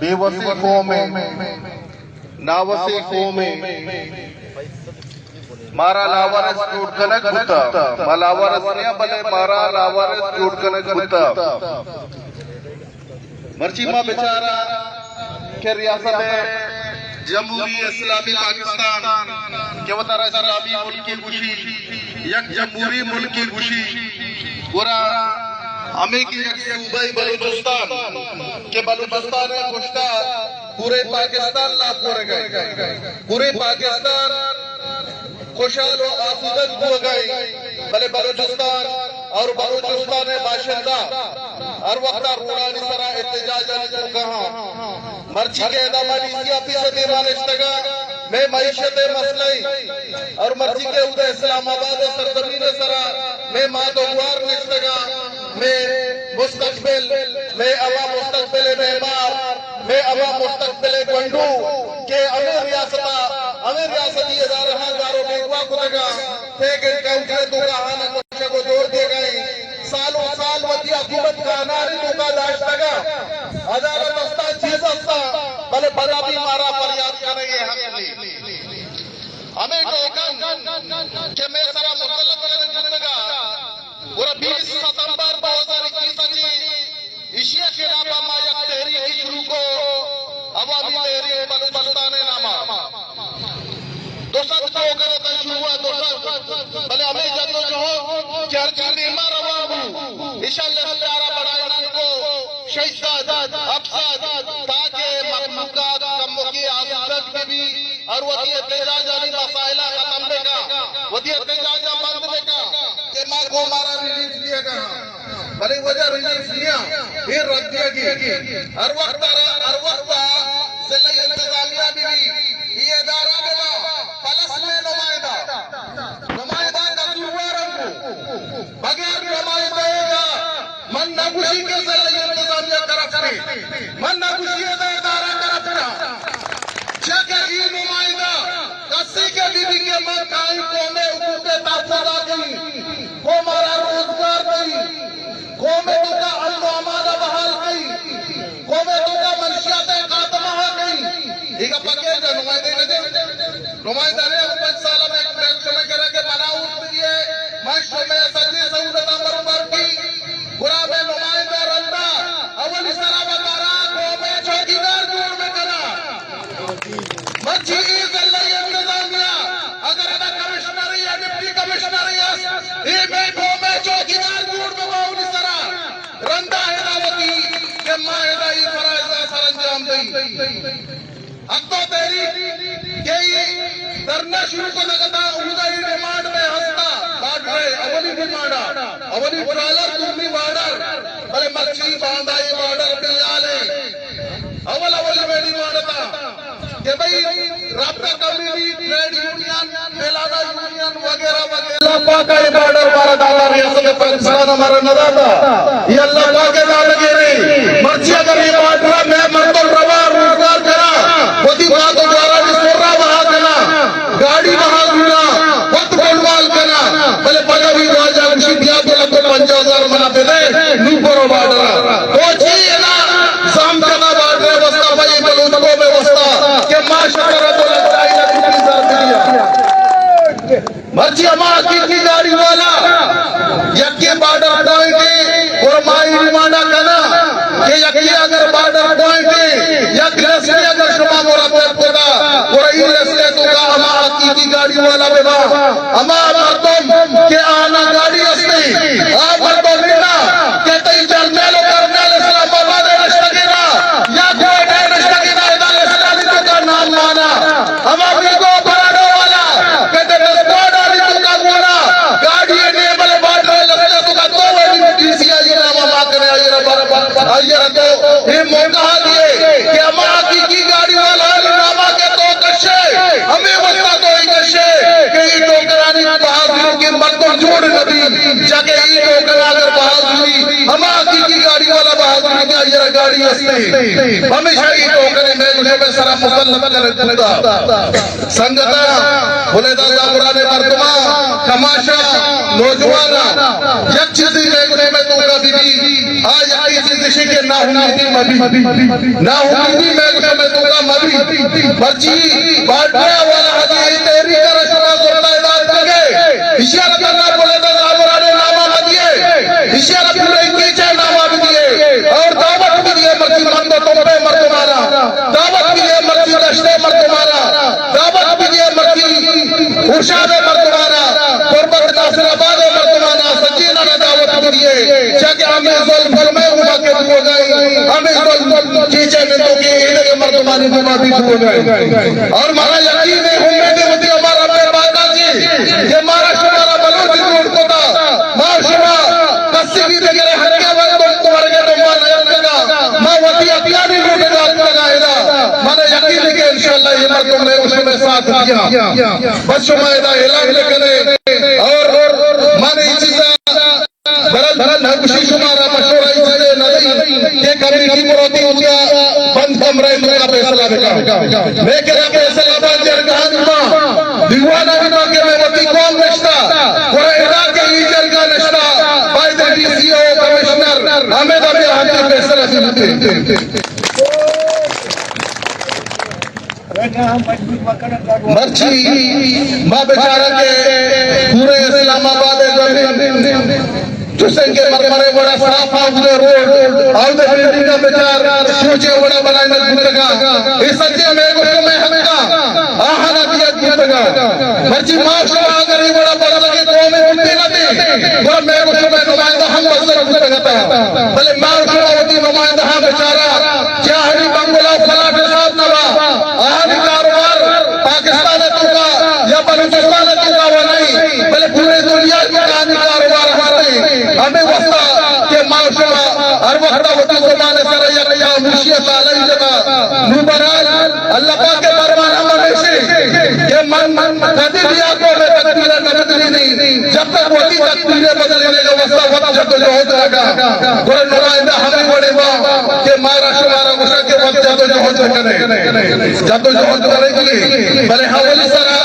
बेवसी कौमें नावसी कौमें मारा लावारस टूटकनक होता मलावारसनिया भले मारा लावारस टूटकनक होता मर्ची मां बेचारा के रियासत है जमहूरी इस्लामी पाकिस्तान के वतारा इस्लामी मुल्क की खुशी यक जमहूरी मुल्क की खुशी पूरा अमेरिकी सूबाई बलूचिस्तान के बलूचिस्तान में खुशता पूरे पाकिस्तान लाभ हो गए पूरे पाकिस्तान खुशहाल और आसूदत हो गए भले बलूचिस्तान और बलूचिस्तान में बाशिंदा हर वक्त रूडानी सरा एहतजाज को कहा मर्ची के दामानी सियासी मानिश्तगा मैं मईशत मसले और मर्जी के उदय इस्लामाबाद सरजमीन सरा मैं मादोवार निश्तगा मैं मुस्तकबिल मैं अवा मुस्तकबिल मेहमान मैं अवा मुस्तकबिल गंडू के अमीर रियासती हजारों बेगवा को लगा को जोड़ दिए गए सालों साल वती हुकूमत का नारी का दाश्तगा अदालत अस्ता चीज अस्ता भले बड़ा भी मारा फरियाद करेंगे हमें टोकन के मैं सारा मुतल्लक जिंदगा पूरा 20 सितंबर 2021 एशिया के नामा माया तहरीक शुरू को अवामी तहरीक बलूचिस्तान नामा दोस्त को करता शुरू हुआ दोस्त भले हमें जतो जो हो चर्चा बीमार रवाबू इंशाअल्लाह तारा बढ़ाए को शहीद अफसाद ताकि मखलूकात कम की आसत के भी और वती एहतजाज वाली मसाइला खत्म देगा वती एहतजाज बंद देगा के मां को हमारा रिलीफ दिएगा भले वजह रिलीफ लिया फिर रख दिएगी हर वक्त जिला इंतजामिया भी ये इदारा बना प्लस में नुमाइंदा कसूरवार को बगैर नुमाइंदा मन नगुशी के जिला इंतजामिया तरफ से मन नगुशी इदारा तरफ का जगह ई नुमाइंदा कसी के बीबी के मन काई को में हुकूक ताफुदा गई को मारा रोजगार गई को में तो का अल्लाह हमारा बहाल गई को में तो का मनशियात खात्मा गई एक पके नुमाइंदा ने 5 साल में एक बैंक में के बनाऊ दिए मास्टर में सदी सहूलत बराबर की पूरा में नुमाइंदा रंदा अवली सरा बतारा को में चौकीदार जोड़ में करा मर्जी जिला इंतजामिया अगर अदा कमिश्नर या डिप्टी कमिश्नर या ये में चौकीदार जोड़ में अवली सरा रंदा हैदावती के मायदा ये फराइज सरंजाम दई अब तो तेरी यही करना शुरू को लगता उदय डिमांड में हंसता काट रहे अवली डिमांडा अवली ट्रालर तुमनी बॉर्डर भले मच्छी बांधाई बॉर्डर पे आले अवली में डिमांडता कि भाई राब्ता community trade union Melana union वगैरह वगैरह अल्लाह का बॉर्डर हमारा दादा रियासत पाकिस्तान हमारा नदाता ये अल्लाह का के दादा गिरी मर्जी अगर ये बॉर्डर में मर्दल रवा रोजगार करा वही बात द्वारा जिसरा वहां देना गाड़ी वहां देना वक्त बोलवाल करना भले पगा भी राजा खुशी दिया तो लगभग 50,000 मनाते थे नूपुर बॉर्डर तो चाहिए ना सामना बॉर्डर वस्ता भाई बलूचों में वस्ता के माशाअल्लाह तो लगता है ना कितनी सर दिया मर्जी हमारा की गाड़ी वाला यके बॉर्डर पॉइंट और माई रिमांडा करना कि यके अगर बॉर्डर पॉइंट या ग्रेस में अगर शुमा मोरा होगा और ये रास्ते तो का हमारा की गाड़ी वाला बेवा हमारा तुम के आना गाड़ी असली आप मर्दों ना के तई जर्नल कर्नल इस्लामाबाद रश्तगीरा या कोई नहीं रश्तगीरा इदारे इस्लामी तो का नाम माना हमारी को बराडो वाला कहते स्क्वाड वाली तो का गोरा गाड़ी ने बल बाडर लगता तो का तो वाली डीसीआई नाम मांगने आइए तो ये मौका दिए कि हमारा की गाड़ी वाला नामा के तो कशे हमें बता तो ही कशे कि ई टोकरानी बहादुरी के मर्दों जोड़ नदी जाके ई टोकरा अगर बहादुरी हमारा की गाड़ी वाला बहादुरी का ये गाड़ी असली हमेशा ई टोकरे में सारा मुसल्लम कर दूंगा संगता बोले दादा पुराने मर्दमा तमाशा नौजवाना एक चीज मैं तो बीबी आज किसी दिशे के ना उम्मीदी ना उम्मीदी मैं तो मबी मर्जी बाटने वाला हदी तेरी तरह शुरू करता इलाज लगे इशारा करना बोले तो जाबराने नामा दिए इशारा पूरे नीचे नामा भी दिए और दावत भी दिए मर्जी मंदो तुम पे मर तुम्हारा दावत भी दिए मर्जी रश्ते मर तुम्हारा दावत भी दिए मर्जी उषा में मर तुम्हारा गुरबत नासिराबाद में मर तुम्हारा सजीना ने दावत भी दिए जाके हमें जुल्म में उमा के हो गए हमें जुल्म चीजें में तो कि इन्हें मर तुम्हारी उमा भी हो गए और हमारा यकीन है उम्मीद होती हमारा मेहरबाना जी ये हमारा शुमारा बलोच दूर को था मां शुमा कस्सी की जगह हरके वक्त तुम्हारे के डोमा नयन लगा मां वती अतियानी लूट जात लगाएगा माने यकीन है कि इंशाअल्लाह ये मर तुमने उसमें साथ दिया बस शुमा इदा ऐलान करे और माने ये चीज बरल खुशी शुमारा मशवरा इससे नहीं ये कभी की मुरादी होता बंद कमरे में का फैसला बेका मैं क्या फैसला बात जरगान मां दीवाना भी मां के में वती कौन रिश्ता पूरा इलाके ही जरगा नश्ता बाय द डीसीओ कमिश्नर हमें तो भी हम फैसला सुनते मर्ची मां बेचारा के पूरे इस्लामाबाद तुसेंगे मरमरे बड़ा साफ आउदे रोड आउदे बिल्डिंग का बेचार सोचे बड़ा बनाने गुतगा इस सच्चे में में हक्का आहाना दिया गुतगा मर्जी माशा अगर ये बड़ा बड़ा लगे तो में उल्टी ना दे वो मैं को में नुमाइंदा हम बसर गुतगा था भले माशा होती नुमाइंदा हम बेचारा क्या हरी बंगला फलाट साहब नवा आहानी कारोबार पाकिस्तान तुका या बलूचिस्तान तुका वो नहीं भले पूरे दुनिया की कहानी कारोबार हमें वस्ता के माशा हर वक्त वती ज़माने सर या मुशियत अलई जगह मुबरक अल्लाह पाक के फरमान हमें से ये मन कभी भी आपको में तकदीर बदलनी नहीं जब तक वही तकदीर बदलने का वस्ता वक्त जब तो होत लगा कोई नुमाइंदा हमें बोले वाह कि मारा शुमारा गुस्सा के वक्त जब तो होत करे जब तो होत करेगी भले हवाली सरा